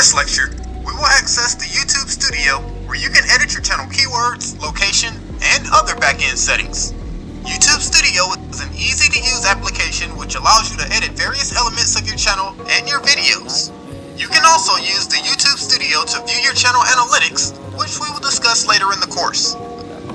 this lecture, we will access the YouTube Studio where you can edit your channel keywords, location, and other back-end settings. YouTube Studio is an easy-to-use application which allows you to edit various elements of your channel and your videos. You can also use the YouTube Studio to view your channel analytics, which we will discuss later in the course.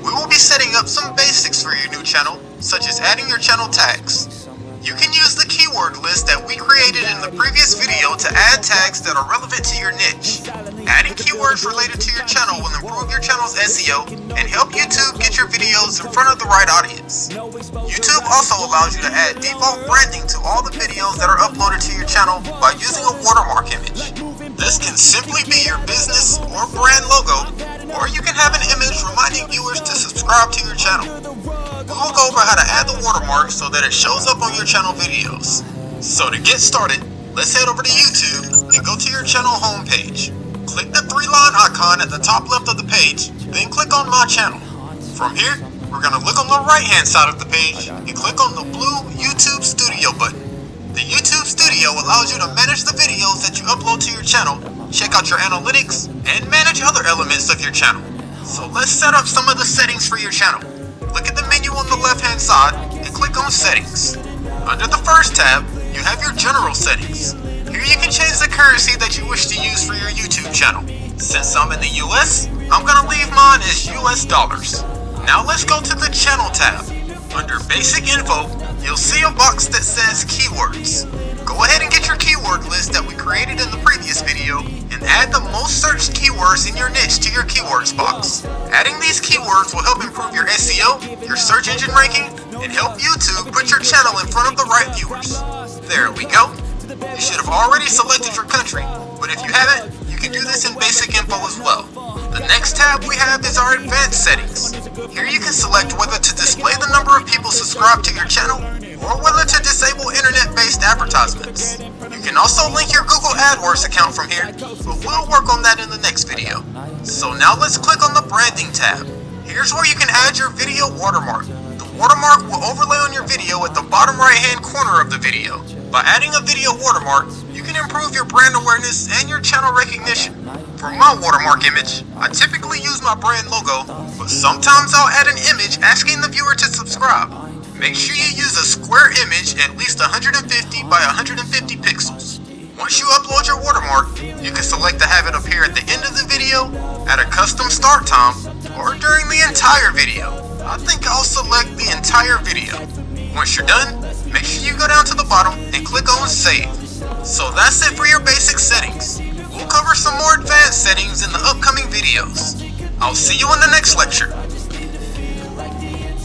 We will be setting up some basics for your new channel, such as adding your channel tags. You can use the keyword list that we created in the previous video to add tags that are relevant to your niche. Adding keywords related to your channel will improve your channel's SEO and help YouTube get your videos in front of the right audience. YouTube also allows you to add default branding to all the videos that are uploaded to your channel by using a watermark image. This can simply be your business or brand logo, or you can have an image reminding viewers to subscribe to your channel. We will go over how to add the watermark so that it shows up on your channel videos. So to get started, let's head over to YouTube and go to your channel homepage. Click the three-line icon at the top left of the page, then click on My Channel. From here, we're going to look on the right-hand side of the page and click on the blue YouTube Studio button. The YouTube Studio allows you to manage the videos that you upload to your channel, check out your analytics, and manage other elements of your channel. So let's set up some of the settings for your channel. Look at the menu on the left-hand side and click on Settings. Under the first tab, you have your General Settings. Here you can change the currency that you wish to use for your YouTube channel. Since I'm in the US, I'm going to leave mine as US dollars. Now let's go to the Channel tab. Under Basic Info, you'll see a box that says Keywords. Go ahead and get your keyword list that we created in the previous video and add the most searched keywords in your niche to your keywords box. Adding these keywords will help improve your SEO, your search engine ranking, and help YouTube put your channel in front of the right viewers. There we go. You should have already selected your country, but if you haven't, you can do this in Basic Info as well. The next tab we have is our Advanced Settings. Here you can select whether to display the number of people subscribed to your channel or whether to disable internet-based advertisements. You can also link your Google AdWords account from here, but we'll work on that in the next video. So now let's click on the Branding tab. Here's where you can add your video watermark. The watermark will overlay on your video at the bottom right-hand corner of the video. By adding a video watermark, you can improve your brand awareness and your channel recognition. For my watermark image, I typically use my brand logo, but sometimes I'll add an image asking the viewer to subscribe. Make sure you use a square image at least 150 by 150 pixels. Once you upload your watermark, you can select to have it appear at the end of the video, at a custom start time, or during the entire video. I think I'll select the entire video. Once you're done, make sure you go down to the bottom and click on Save. So that's it for your basic settings. We'll cover some more advanced settings in the upcoming videos. I'll see you in the next lecture.